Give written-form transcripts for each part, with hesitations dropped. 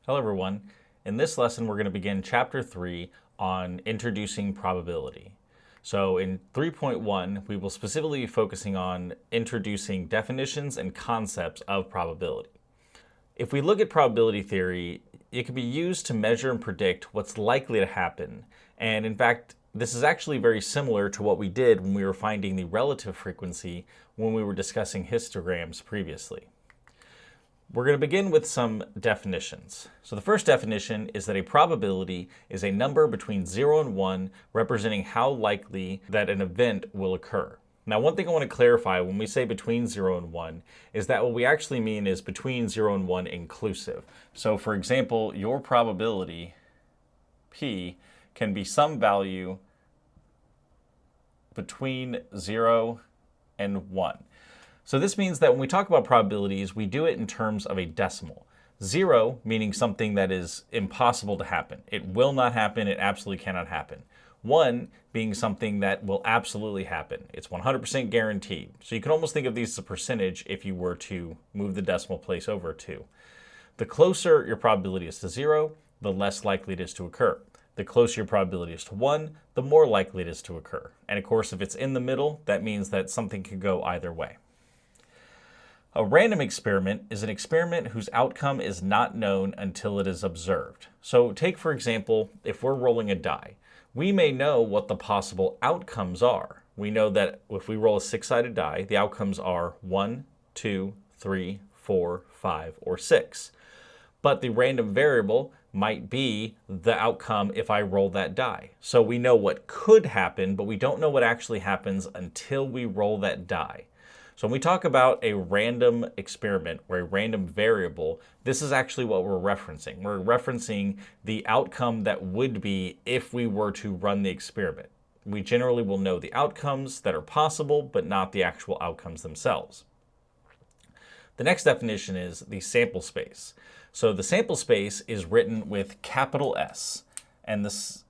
Hello everyone. In this lesson we're going to begin chapter 3 on introducing probability. So in 3.1 we will specifically be focusing on introducing definitions and concepts of probability. If we look at probability theory, it can be used to measure and predict what's likely to happen. And in fact, this is actually very similar to what we did when we were finding the relative frequency when we were discussing histograms previously. We're going to begin with some definitions. So the first definition is that a probability is a number between 0 and 1 representing how likely that an event will occur. Now, one thing I want to clarify when we say between 0 and 1 is that what we actually mean is between 0 and 1 inclusive. So for example, your probability, P, can be some value between 0 and 1. So this means that when we talk about probabilities, we do it in terms of a decimal. 0 meaning something that is impossible to happen. It will not happen. It absolutely cannot happen. 1 being something that will absolutely happen. It's 100% guaranteed. So you can almost think of these as a percentage if you were to move the decimal place over 2. The closer your probability is to 0, the less likely it is to occur. The closer your probability is to 1, the more likely it is to occur. And of course, if it's in the middle, that means that something could go either way. A random experiment is an experiment whose outcome is not known until it is observed. So take, for example, if we're rolling a die, we may know what the possible outcomes are. We know that if we roll a 6-sided die, the outcomes are 1, 2, 3, 4, 5, or 6. But the random variable might be the outcome if I roll that die. So we know what could happen, but we don't know what actually happens until we roll that die. So when we talk about a random experiment or a random variable, this is actually what we're referencing. We're referencing the outcome that would be if we were to run the experiment. We generally will know the outcomes that are possible, but not the actual outcomes themselves. The next definition is the sample space. So the sample space is written with capital S, and this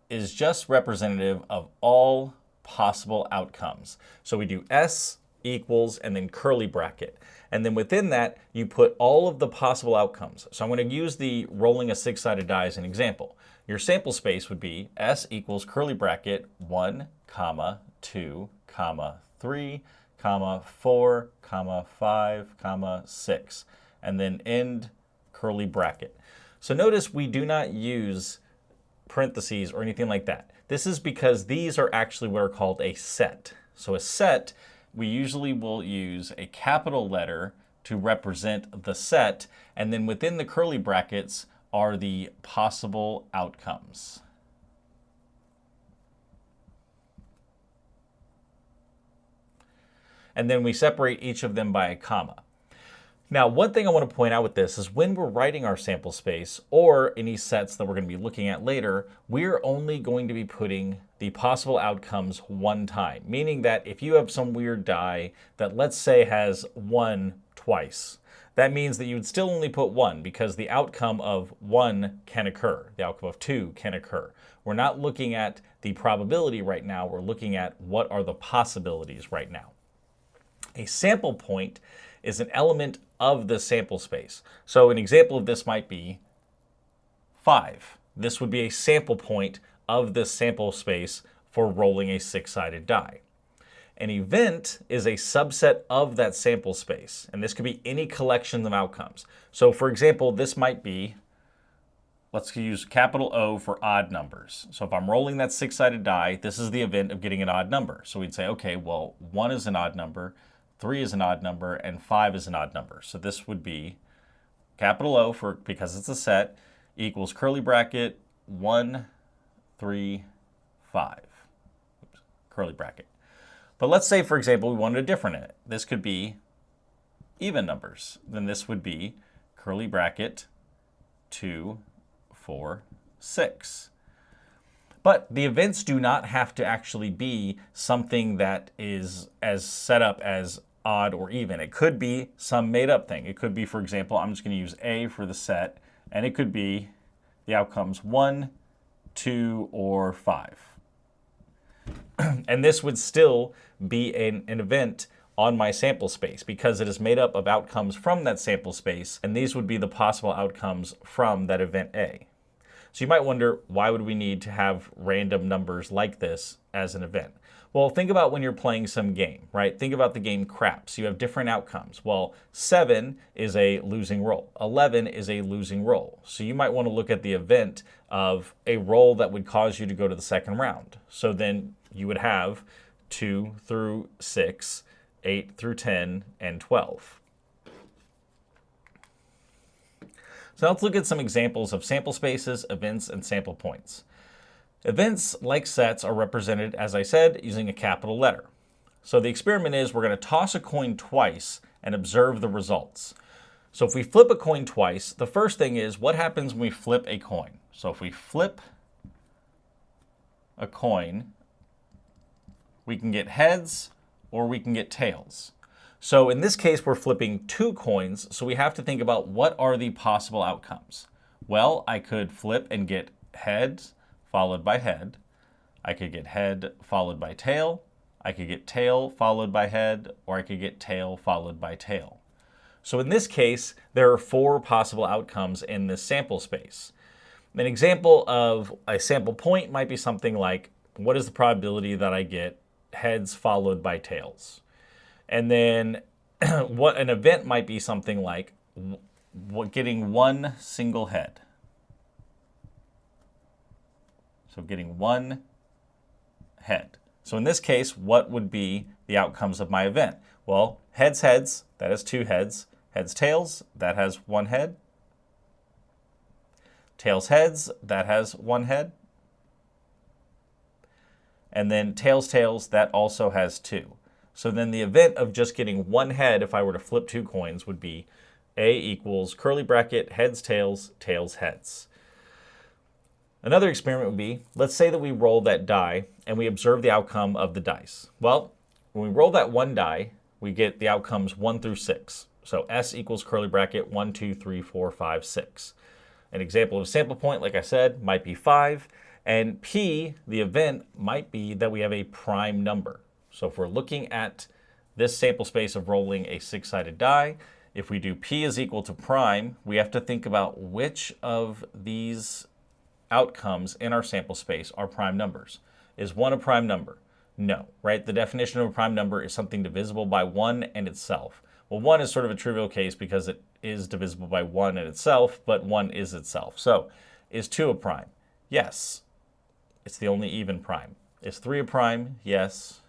is just representative of all possible outcomes. So we do S equals and then curly bracket. And then within that, you put all of the possible outcomes. So I'm going to use the rolling a 6-sided die as an example. Your sample space would be S equals curly bracket 1, 2, 3, 4, 5, 6, and then end curly bracket. So notice we do not use parentheses or anything like that. This is because these are actually what are called a set. So a set, we usually will use a capital letter to represent the set, and then within the curly brackets are the possible outcomes. And then we separate each of them by a comma. Now, one thing I want to point out with this is when we're writing our sample space or any sets that we're going to be looking at later, we're only going to be putting the possible outcomes one time, meaning that if you have some weird die that let's say has 1 twice, that means that you would still only put 1 because the outcome of 1 can occur. The outcome of 2 can occur. We're not looking at the probability right now. We're looking at what are the possibilities right now. A sample point is an element of the sample space. So an example of this might be 5. This would be a sample point of this sample space for rolling a 6-sided die. An event is a subset of that sample space, and this could be any collection of outcomes. So for example, this might be, let's use capital O for odd numbers. So if I'm rolling that 6-sided die, this is the event of getting an odd number. So we'd say, okay, well, 1 is an odd number, 3 is an odd number, and 5 is an odd number. So this would be capital O for, because it's a set, equals curly bracket 1, 3, 5. Oops, curly bracket. But let's say, for example, we wanted a different. This could be even numbers. Then this would be curly bracket 2, 4, 6. But the events do not have to actually be something that is as set up as odd or even. It could be some made up thing. It could be, for example, I'm just going to use A for the set, and it could be the outcomes 1, 2, or 5. And this would still be an event on my sample space because it is made up of outcomes from that sample space, and these would be the possible outcomes from that event A. So you might wonder, why would we need to have random numbers like this as an event? Well, think about when you're playing some game, right? Think about the game craps. You have different outcomes. Well, 7 is a losing roll. 11 is a losing roll. So you might want to look at the event of a roll that would cause you to go to the second round. So then you would have 2 through 6, 8 through 10, and 12. So let's look at some examples of sample spaces, events, and sample points. Events, like sets, are represented, as I said, using a capital letter. So the experiment is we're going to toss a coin twice and observe the results. So if we flip a coin twice, the first thing is what happens when we flip a coin. So if we flip a coin, we can get heads or we can get tails. So in this case, we're flipping 2 coins, so we have to think about what are the possible outcomes. Well, I could flip and get heads followed by head. I could get head followed by tail. I could get tail followed by head, or I could get tail followed by tail. So in this case, there are 4 possible outcomes in this sample space. An example of a sample point might be something like, what is the probability that I get heads followed by tails? And then what an event might be something like getting 1 single head. So getting 1 head. So in this case, what would be the outcomes of my event? Well, heads, heads, that has 2 heads. Heads, tails, that has 1 head. Tails, heads, that has 1 head. And then tails, tails, that also has 2. So then the event of just getting 1 head, if I were to flip 2 coins, would be A equals curly bracket, heads, tails, tails, heads. Another experiment would be, let's say that we roll that die and we observe the outcome of the dice. Well, when we roll that 1 die, we get the outcomes 1 through 6. So S equals curly bracket 1, 2, 3, 4, 5, 6. An example of a sample point, like I said, might be 5. And P, the event, might be that we have a prime number. So if we're looking at this sample space of rolling a 6-sided die, if we do P is equal to prime, we have to think about which of these outcomes in our sample space are prime numbers. Is 1 a prime number? No, right? The definition of a prime number is something divisible by 1 and itself. Well, 1 is sort of a trivial case because it is divisible by 1 and itself, but 1 is itself. So, is 2 a prime? Yes. It's the only even prime. Is 3 a prime? Yes.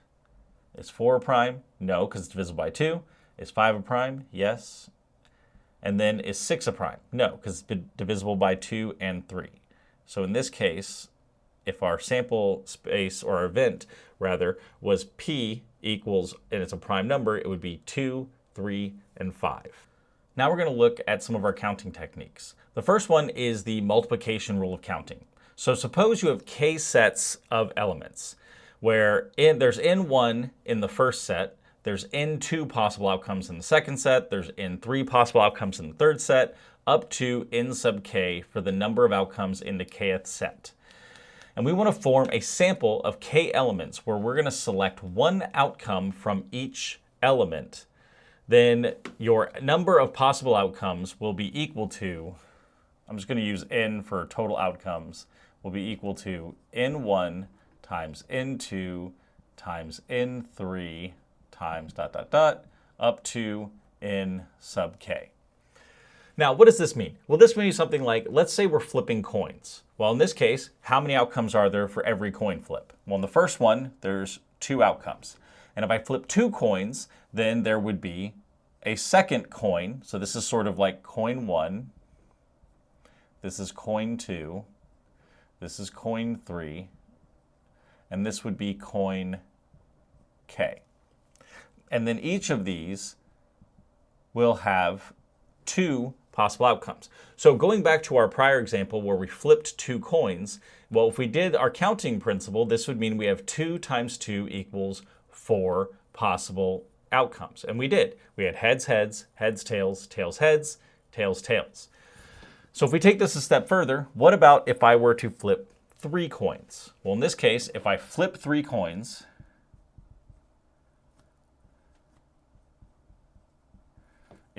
Is 4 a prime? No, because it's divisible by 2. Is 5 a prime? Yes. And then is 6 a prime? No, because it's divisible by 2 and 3. So in this case, if our sample space, or our event rather, was P equals, and it's a prime number, it would be 2, 3, and 5. Now we're going to look at some of our counting techniques. The first one is the multiplication rule of counting. So suppose you have k sets of elements, where there's n1 in the first set, there's n2 possible outcomes in the second set, there's n3 possible outcomes in the third set, up to n sub k for the number of outcomes in the kth set. And we want to form a sample of k elements where we're going to select 1 outcome from each element. Then your number of possible outcomes will be equal to, I'm just going to use n for total outcomes, will be equal to n1 times n2 times n3 times ... up to n sub k. Now, what does this mean? Well, this means something like, let's say we're flipping coins. Well, in this case, how many outcomes are there for every coin flip? Well, in the first one, there's 2 outcomes. And if I flip 2 coins, then there would be a second coin. So this is sort of like coin 1. This is coin 2. This is coin 3. And this would be coin K. And then each of these will have 2 possible outcomes. So going back to our prior example where we flipped 2 coins, well, if we did our counting principle, this would mean we have 2 times 2 equals 4 possible outcomes. And we did. We had heads, heads, heads, tails, tails, heads, tails, tails. So if we take this a step further, what about if I were to flip 3 coins? Well, in this case, if I flip 3 coins,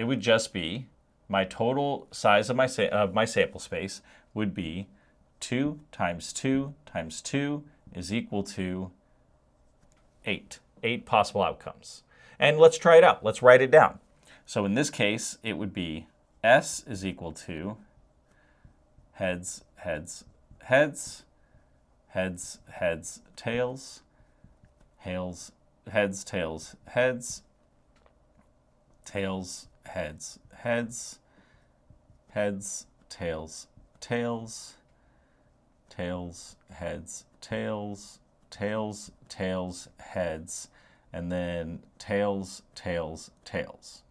it would just be my total size of my sample space would be 2 times 2 times 2 is equal to 8. 8 possible outcomes. And let's try it out. Let's write it down. So in this case, it would be S is equal to heads, heads, heads, heads, heads, tails, heads, tails, heads, tails, heads, heads, heads, tails, tails, tails, heads, tails, tails, tails, heads, and then tails, tails, tails.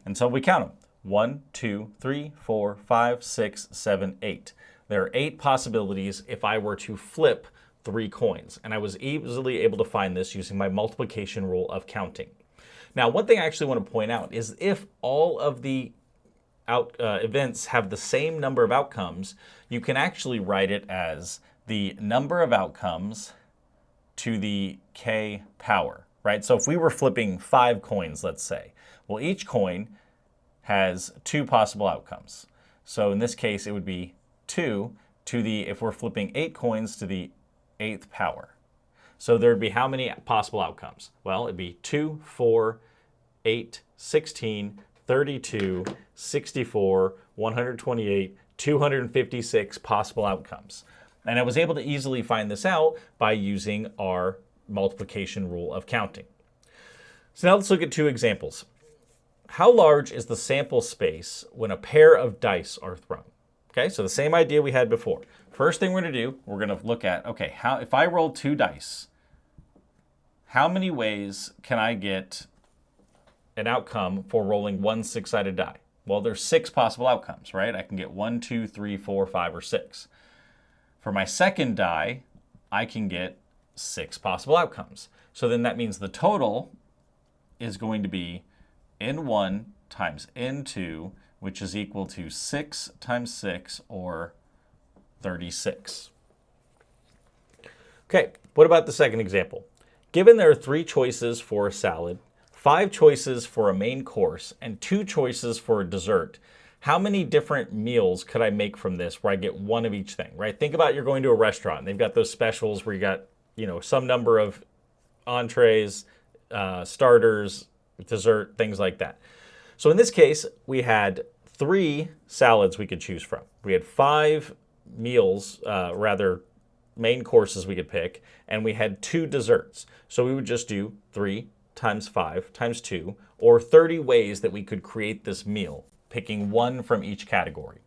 And so we count them. 1, 2, 3, 4, 5, 6, 7, 8. There are 8 possibilities if I were to flip 3 coins. And I was easily able to find this using my multiplication rule of counting. Now, one thing I actually want to point out is if all of the events have the same number of outcomes, you can actually write it as the number of outcomes to the k power, right? So if we were flipping 5 coins, let's say, well, each coin has 2 possible outcomes. So in this case, it would be 2 to the, if we're flipping 8 coins, to the 8th power. So there'd be how many possible outcomes? Well, it'd be 2, 4, 8, 16, 32, 64, 128, 256 possible outcomes. And I was able to easily find this out by using our multiplication rule of counting. So now let's look at 2 examples. How large is the sample space when a pair of dice are thrown? Okay, so the same idea we had before. First thing we're going to do, we're going to look at, okay, if I roll 2 dice, how many ways can I get an outcome for rolling 1 6-sided die? Well, there's 6 possible outcomes, right? I can get 1, 2, 3, 4, 5, or 6. For my second die, I can get 6 possible outcomes. So then that means the total is going to be n1 times n2, which is equal to 6 times 6, or 36. Okay, what about the second example? Given there are 3 choices for a salad, 5 choices for a main course, and 2 choices for a dessert, how many different meals could I make from this where I get one of each thing, right? Think about you're going to a restaurant. They've got those specials where you got, some number of entrees, starters, dessert, things like that. So in this case, we had 3 salads we could choose from. We had 5 meals, main courses we could pick, and we had 2 desserts. So we would just do 3 times 5 times 2, or 30 ways that we could create this meal, picking 1 from each category.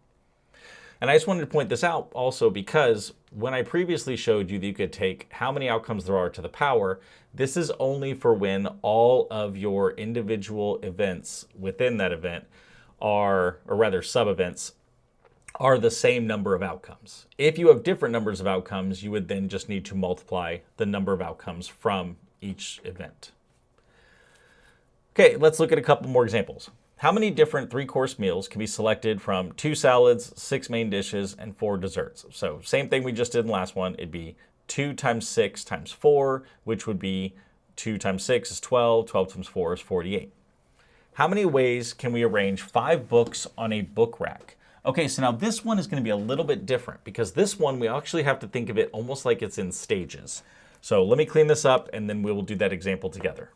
And I just wanted to point this out also because when I previously showed you that you could take how many outcomes there are to the power, this is only for when all of your individual events within that event are, or rather sub-events, are the same number of outcomes. If you have different numbers of outcomes, you would then just need to multiply the number of outcomes from each event. Okay, let's look at a couple more examples. How many different 3-course meals can be selected from 2 salads, 6 main dishes, and 4 desserts? So same thing we just did in the last one. It'd be 2 times 6 times 4, which would be 2 times 6 is 12, 12 times 4 is 48. How many ways can we arrange 5 books on a book rack? Okay, so now this one is going to be a little bit different because this one we actually have to think of it almost like it's in stages. So let me clean this up and then we will do that example together.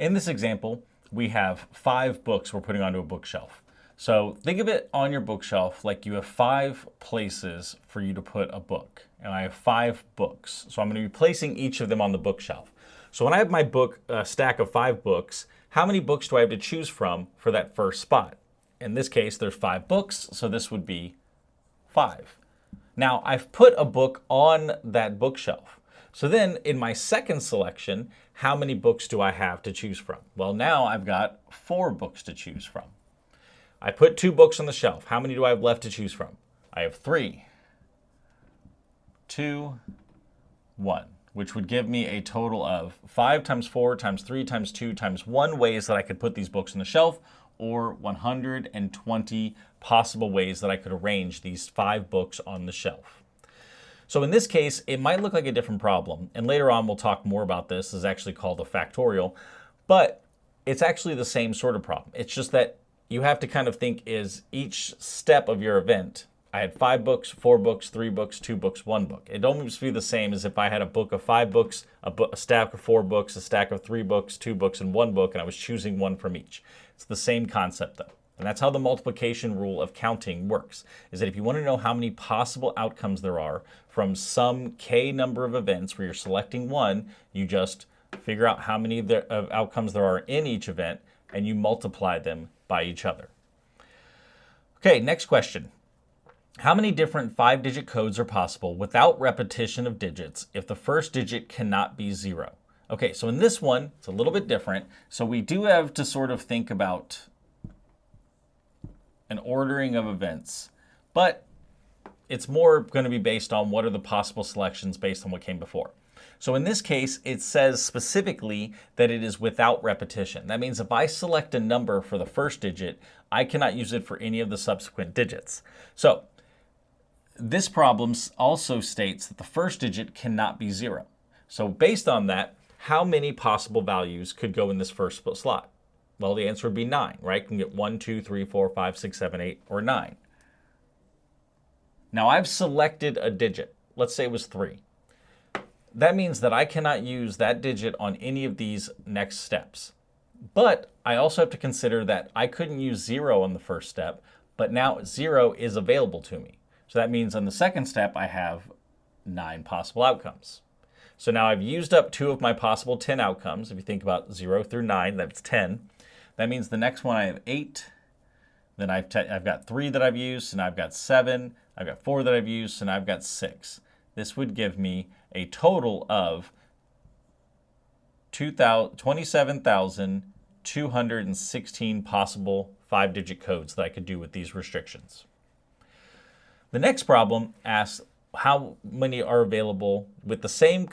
In this example, we have 5 books we're putting onto a bookshelf. So think of it on your bookshelf like you have 5 places for you to put a book. And I have 5 books. So I'm going to be placing each of them on the bookshelf. So when I have my book stack of 5 books, how many books do I have to choose from for that first spot? In this case, there's 5 books, so this would be 5. Now, I've put a book on that bookshelf. So then in my second selection, how many books do I have to choose from? Well, now I've got 4 books to choose from. I put 2 books on the shelf. How many do I have left to choose from? I have 3, 2, 1, which would give me a total of 5 times 4 times 3 times 2 times 1 ways that I could put these books on the shelf, or 120 possible ways that I could arrange these 5 books on the shelf. So in this case, it might look like a different problem, and later on we'll talk more about this. This is actually called a factorial, but it's actually the same sort of problem. It's just that you have to kind of think is each step of your event. I had 5 books, 4 books, 3 books, 2 books, 1 book. It almost be the same as if I had a book of 5 books, a stack of 4 books, a stack of 3 books, 2 books, and 1 book, and I was choosing one from each. It's the same concept though. And that's how the multiplication rule of counting works, is that if you want to know how many possible outcomes there are from some k number of events where you're selecting one, you just figure out how many outcomes there are in each event, and you multiply them by each other. Okay, next question. How many different 5-digit codes are possible without repetition of digits if the first digit cannot be 0? Okay, so in this one, it's a little bit different. So we do have to sort of think about an ordering of events, but it's more going to be based on what are the possible selections based on what came before. So in this case, it says specifically that it is without repetition. That means if I select a number for the first digit, I cannot use it for any of the subsequent digits. So this problem also states that the first digit cannot be 0. So based on that, how many possible values could go in this first slot? Well, the answer would be 9, right? You can get 1, 2, 3, 4, 5, 6, 7, 8, or 9. Now I've selected a digit. Let's say it was 3. That means that I cannot use that digit on any of these next steps. But I also have to consider that I couldn't use 0 on the first step, but now 0 is available to me. So that means on the second step, I have 9 possible outcomes. So now I've used up 2 of my possible 10 outcomes. If you think about 0 through 9, that's 10. That means the next one I have 8. Then I've got 3 that I've used, and I've got 7. I've got 4 that I've used, and I've got 6. This would give me a total of 27,216 possible 5-digit codes that I could do with these restrictions. The next problem asks how many are available with the same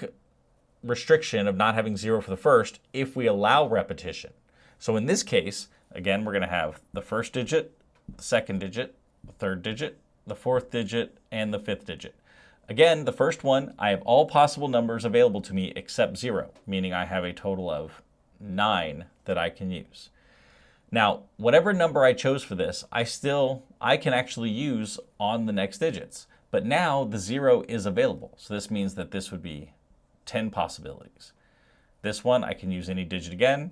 restriction of not having 0 for the first if we allow repetition. So in this case, again, we're going to have the first digit, the second digit, the third digit, the fourth digit, and the fifth digit. Again, the first one, I have all possible numbers available to me except 0, meaning I have a total of 9 that I can use. Now, whatever number I chose for this, I can actually use on the next digits. But now the 0 is available. So this means that this would be 10 possibilities. This one, I can use any digit again,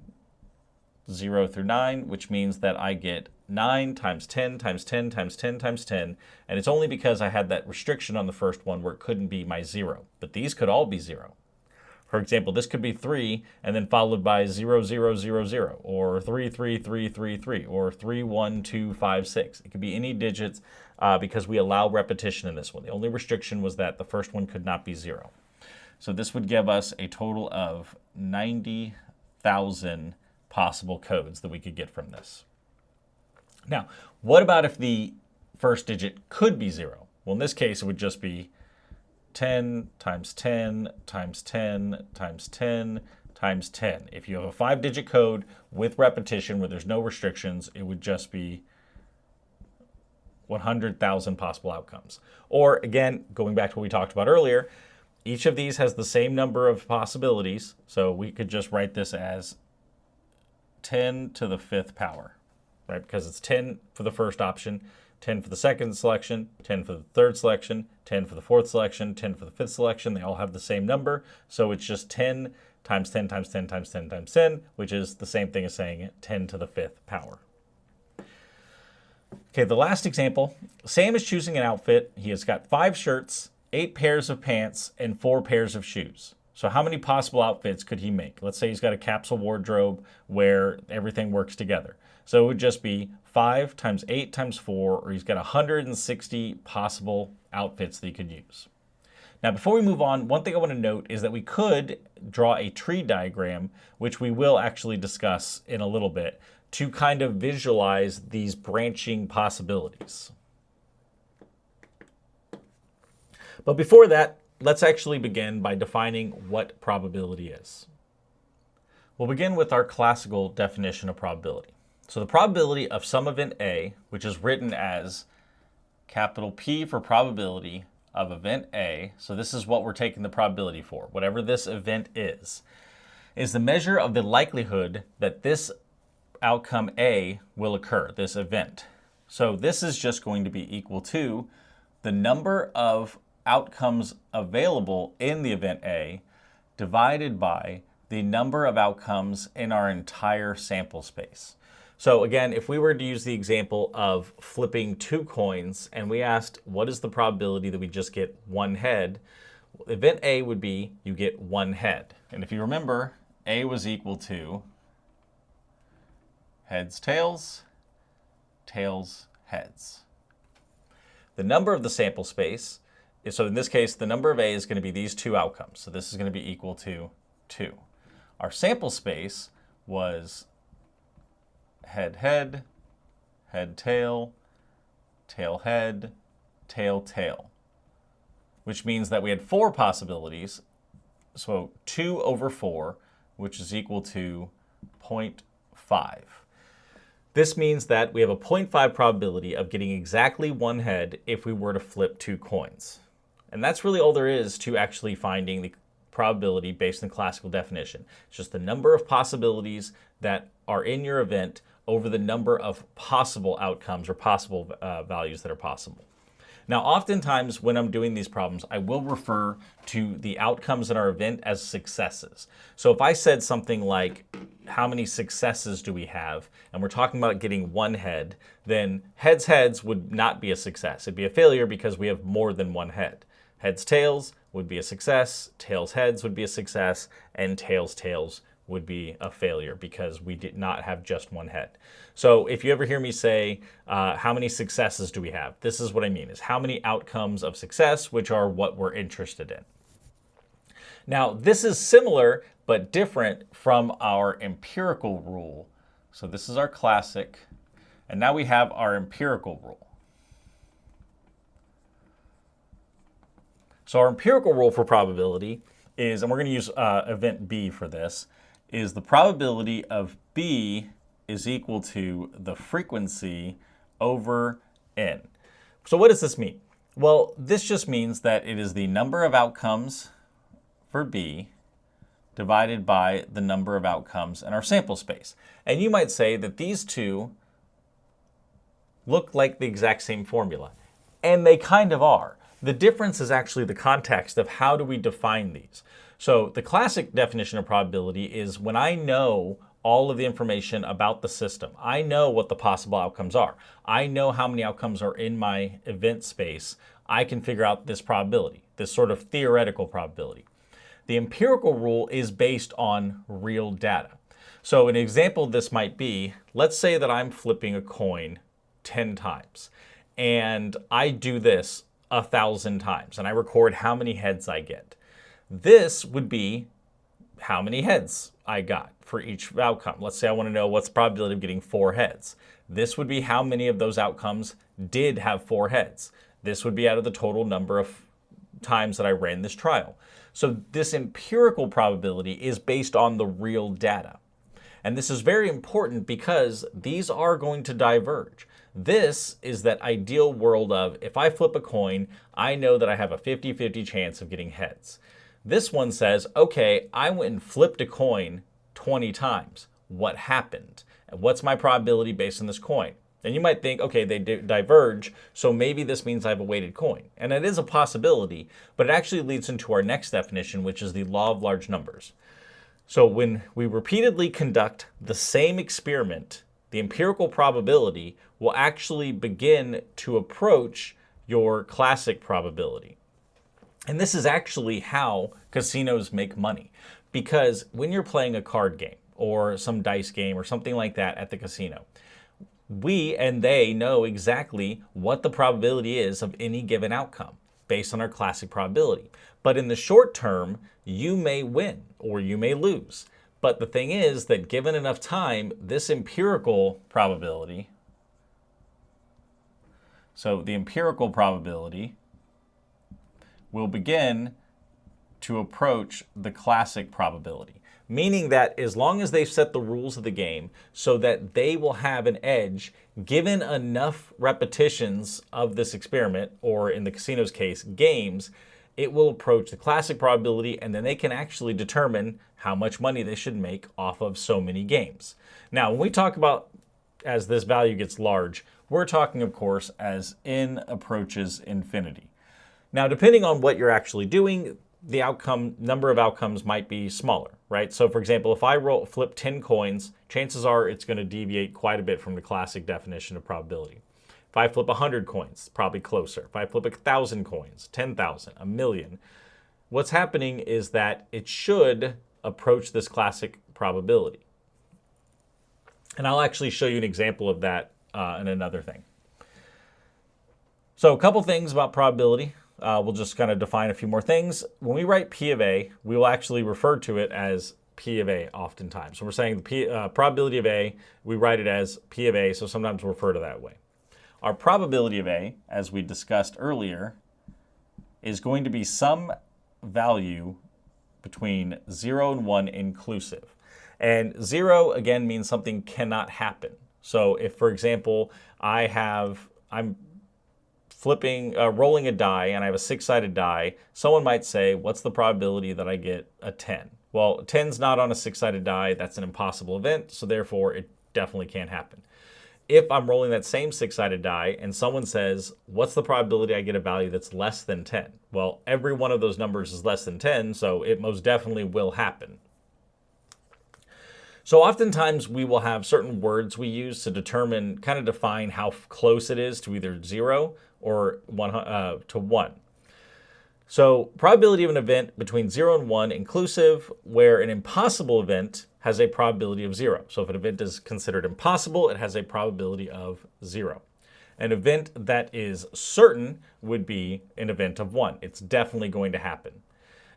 0 through 9, which means that I get 9 times 10 times 10 times 10 times 10. And it's only because I had that restriction on the first one where it couldn't be my 0. But these could all be 0. For example, this could be 3 and then followed by 0, 0, 0, 0, or 3, 3, 3, 3, 3, or 3, 1, 2, 5, 6. It could be any digits because we allow repetition in this one. The only restriction was that the first one could not be 0. So this would give us a total of 90,000 possible codes that we could get from this. Now, what about if the first digit could be 0? Well, in this case, it would just be 10 times 10 times 10 times 10 times 10. If you have a 5-digit code with repetition where there's no restrictions, it would just be 100,000 possible outcomes. Or again, going back to what we talked about earlier, each of these has the same number of possibilities. So we could just write this as 10 to the 5th power, right? Because it's 10 for the first option, 10 for the second selection, 10 for the third selection, 10 for the fourth selection, 10 for the fifth selection. They all have the same number. So it's just 10 times 10 times 10 times 10 times 10, which is the same thing as saying 10 to the 5th power. Okay, the last example. Sam is choosing an outfit. He has got 5 shirts, 8 pairs of pants, and 4 pairs of shoes. So how many possible outfits could he make? Let's say he's got a capsule wardrobe where everything works together. So it would just be 5 times 8 times 4, or he's got 160 possible outfits that he could use. Now, before we move on, one thing I want to note is that we could draw a tree diagram, which we will actually discuss in a little bit, to kind of visualize these branching possibilities. But before that, let's actually begin by defining what probability is. We'll begin with our classical definition of probability. So the probability of some event A, which is written as capital P for probability of event A, so this is what we're taking the probability for, whatever this event is the measure of the likelihood that this outcome A will occur, this event. So this is just going to be equal to the number of outcomes available in the event A divided by the number of outcomes in our entire sample space. So again, if we were to use the example of flipping 2 coins and we asked what is the probability that we just get 1 head, event A would be you get 1 head. And if you remember, A was equal to heads, tails, tails, heads. The number of the sample space is, so in this case, the number of A is going to be these 2 outcomes. So this is going to be equal to 2. Our sample space was head, head, head, tail, tail, head, tail, tail, which means that we had 4 possibilities. So 2 over 4, which is equal to 0.5. This means that we have a 0.5 probability of getting exactly 1 head if we were to flip 2 coins. And that's really all there is to actually finding the probability based on classical definition. It's just the number of possibilities that are in your event over the number of possible outcomes or possible values that are possible. Now, oftentimes when I'm doing these problems, I will refer to the outcomes in our event as successes. So if I said something like, how many successes do we have? And we're talking about getting 1 head, then heads, heads would not be a success. It'd be a failure because we have more than 1 head. Heads, tails would be a success, tails, heads would be a success, and tails, tails would be a failure because we did not have just 1 head. So if you ever hear me say, how many successes do we have? This is what I mean, is how many outcomes of success, which are what we're interested in. Now, this is similar but different from our empirical rule. So this is our classic, and now we have our empirical rule. So our empirical rule for probability is, and we're going to use event B for this, is the probability of B is equal to the frequency over n. So what does this mean? Well, this just means that it is the number of outcomes for B divided by the number of outcomes in our sample space. And you might say that these two look like the exact same formula, and they kind of are. The difference is actually the context of how do we define these. So the classic definition of probability is when I know all of the information about the system. I know what the possible outcomes are. I know how many outcomes are in my event space. I can figure out this probability, this sort of theoretical probability. The empirical rule is based on real data. So an example of this might be, let's say that I'm flipping a coin 10 times, and I do this 1,000 times, and I record how many heads I get. This would be how many heads I got for each outcome. Let's say I want to know what's the probability of getting 4 heads. This would be how many of those outcomes did have 4 heads. This would be out of the total number of times that I ran this trial. So this empirical probability is based on the real data. And this is very important because these are going to diverge. This is that ideal world of, if I flip a coin, I know that I have a 50-50 chance of getting heads. This one says, okay, I went and flipped a coin 20 times. What happened? And what's my probability based on this coin? And you might think, okay, they diverge, so maybe this means I have a weighted coin. And it is a possibility, but it actually leads into our next definition, which is the law of large numbers. So when we repeatedly conduct the same experiment, the empirical probability will actually begin to approach your classic probability. And this is actually how casinos make money. Because when you're playing a card game or some dice game or something like that at the casino, we and they know exactly what the probability is of any given outcome based on our classic probability. But in the short term, you may win or you may lose. But the thing is that given enough time, this empirical probability, so the empirical probability will begin to approach the classic probability. Meaning that as long as they've set the rules of the game so that they will have an edge, given enough repetitions of this experiment, or in the casino's case, games, it will approach the classic probability, and then they can actually determine how much money they should make off of so many games. Now, when we talk about as this value gets large, we're talking, of course, as n approaches infinity. Now, depending on what you're actually doing, the number of outcomes might be smaller, right? So, for example, if I flip 10 coins, chances are it's going to deviate quite a bit from the classic definition of probability. If I flip 100 coins, probably closer. If I flip 1,000 coins, 10,000, a million, what's happening is that it should approach this classic probability. And I'll actually show you an example of that in another thing. So a couple things about probability. We'll just kind of define a few more things. When we write P of A, we will actually refer to it as P of A oftentimes. So we're saying the probability of A, we write it as P of A, so sometimes we'll refer to that way. Our probability of A, as we discussed earlier, is going to be some value between 0 and 1 inclusive. And 0, again, means something cannot happen. So if, for example, I'm rolling a die and I have a 6-sided die, someone might say, what's the probability that I get a 10? Well, 10's not on a 6-sided die. That's an impossible event, so therefore it definitely can't happen. If I'm rolling that same 6-sided die and someone says, what's the probability I get a value that's less than 10? Well, every one of those numbers is less than 10, so it most definitely will happen. So oftentimes we will have certain words we use to define how close it is to either 0 or 1. So probability of an event between 0 and 1 inclusive, where an impossible event has a probability of 0. So if an event is considered impossible, it has a probability of 0. An event that is certain would be an event of 1. It's definitely going to happen.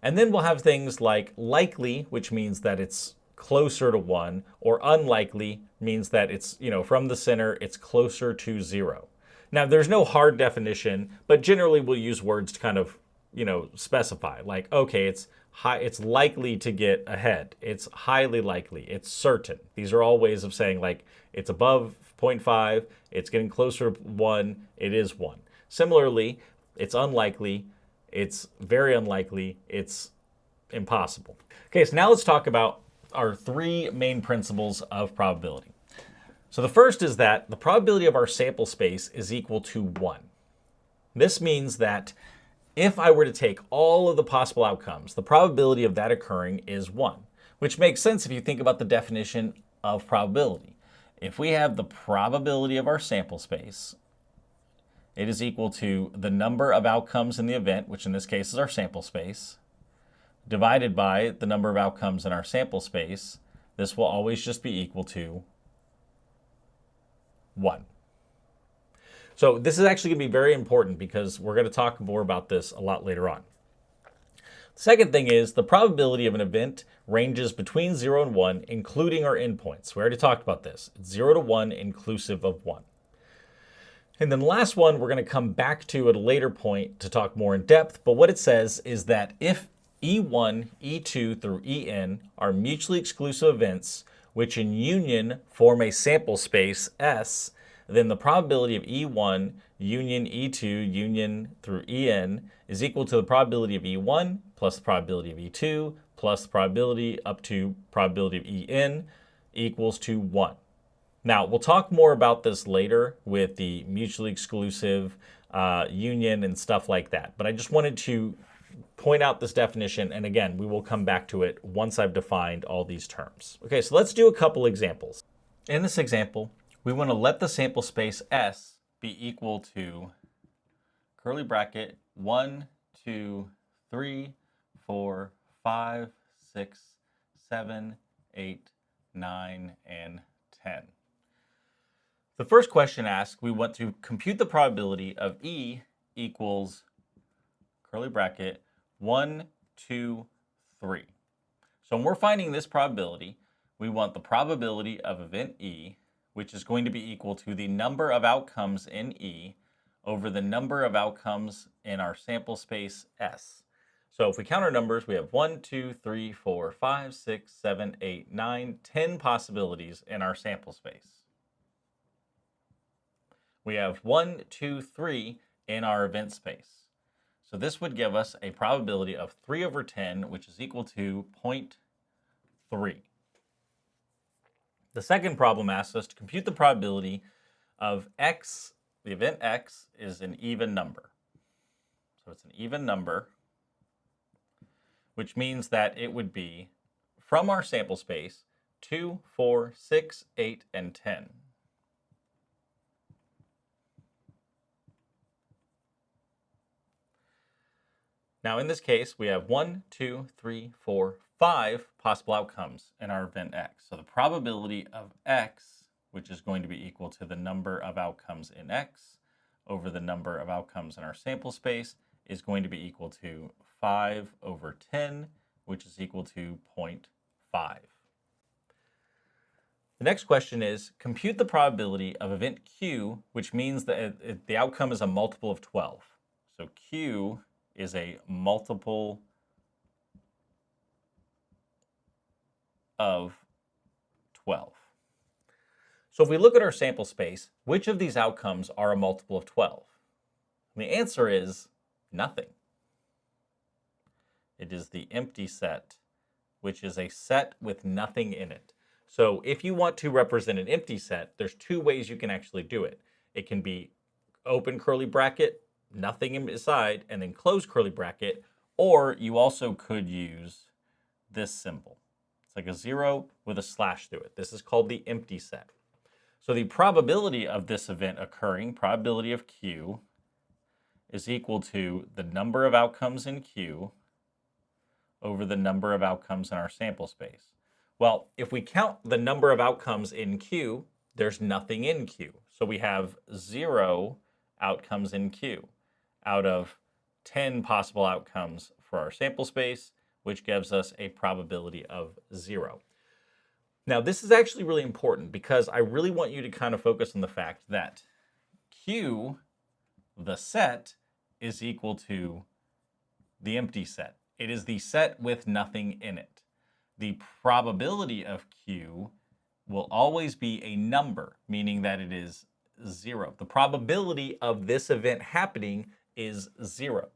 And then we'll have things like likely, which means that it's closer to 1, or unlikely means that it's, from the center, it's closer to 0. Now, there's no hard definition, but generally we'll use words to kind of, specify. Like, okay, it's likely to get ahead. It's highly likely. It's certain. These are all ways of saying, like, it's above 0.5, it's getting closer to 1, it is 1. Similarly, it's unlikely, it's very unlikely, it's impossible. Okay, so now let's talk about our 3 main principles of probability. So the first is that the probability of our sample space is equal to 1. This means that if I were to take all of the possible outcomes, the probability of that occurring is 1, which makes sense if you think about the definition of probability. If we have the probability of our sample space, it is equal to the number of outcomes in the event, which in this case is our sample space, divided by the number of outcomes in our sample space. This will always just be equal to 1. So this is actually going to be very important because we're going to talk more about this a lot later on. The second thing is the probability of an event ranges between 0 and 1, including our endpoints. We already talked about this. It's 0 to 1 inclusive of 1. And then the last one we're going to come back to at a later point to talk more in depth, but what it says is that if E1, E2 through En are mutually exclusive events, which in union form a sample space S, then the probability of E1 union E2 union through En is equal to the probability of E1 plus the probability of E2 plus the probability up to probability of En equals to 1. Now, we'll talk more about this later with the mutually exclusive union and stuff like that, but I just wanted to point out this definition, and again, we will come back to it once I've defined all these terms. Okay, so let's do a couple examples. In this example, we want to let the sample space S be equal to curly bracket 1, 2, 3, 4, 5, 6, 7, 8, 9, and 10. The first question asks, we want to compute the probability of E equals curly bracket 1, 2, 3. So when we're finding this probability, we want the probability of event E, which is going to be equal to the number of outcomes in E over the number of outcomes in our sample space S. So if we count our numbers, we have 1, 2, 3, 4, 5, 6, 7, 8, 9, 10 possibilities in our sample space. We have 1, 2, 3 in our event space. So this would give us a probability of 3 over 10, which is equal to 3. The second problem asks us to compute the probability of x. The event x is an even number. So it's an even number, which means that it would be from our sample space 2, 4, 6, 8, and 10. Now in this case, we have 1, 2, 3, 4, 5 possible outcomes in our event x. So the probability of x, which is going to be equal to the number of outcomes in x over the number of outcomes in our sample space, is going to be equal to 5 over 10, which is equal to 0.5. The next question is, compute the probability of event q, which means that the outcome is a multiple of 12. So q is a multiple of 12. So if we look at our sample space, which of these outcomes are a multiple of 12? And the answer is nothing. It is the empty set, which is a set with nothing in it. So if you want to represent an empty set, there's two ways you can actually do it. It can be open curly bracket, nothing inside, and then close curly bracket, or you also could use this symbol. It's like a 0 with a slash through it. This is called the empty set. So the probability of this event occurring, probability of q, is equal to the number of outcomes in q over the number of outcomes in our sample space. Well, if we count the number of outcomes in q, there's nothing in q. So we have 0 outcomes in q out of 10 possible outcomes for our sample space, which gives us a probability of 0. Now, this is actually really important because I really want you to kind of focus on the fact that q, the set, is equal to the empty set. It is the set with nothing in it. The probability of q will always be a number, meaning that it is 0. The probability of this event happening is 0.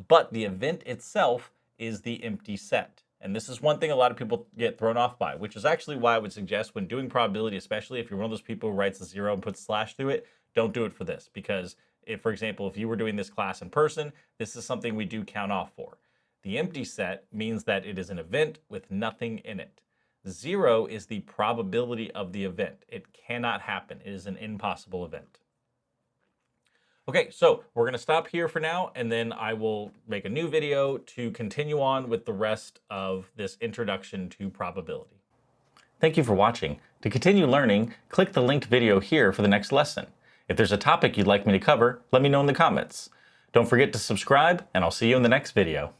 But the event itself is the empty set. And this is one thing a lot of people get thrown off by, which is actually why I would suggest when doing probability, especially if you're one of those people who writes a 0 and puts slash through it, don't do it for this. Because if, for example, if you were doing this class in person, this is something we do count off for. The empty set means that it is an event with nothing in it. 0 is the probability of the event. It cannot happen. It is an impossible event. Okay, so we're going to stop here for now, and then I will make a new video to continue on with the rest of this introduction to probability. Thank you for watching. To continue learning, click the linked video here for the next lesson. If there's a topic you'd like me to cover, let me know in the comments. Don't forget to subscribe, and I'll see you in the next video.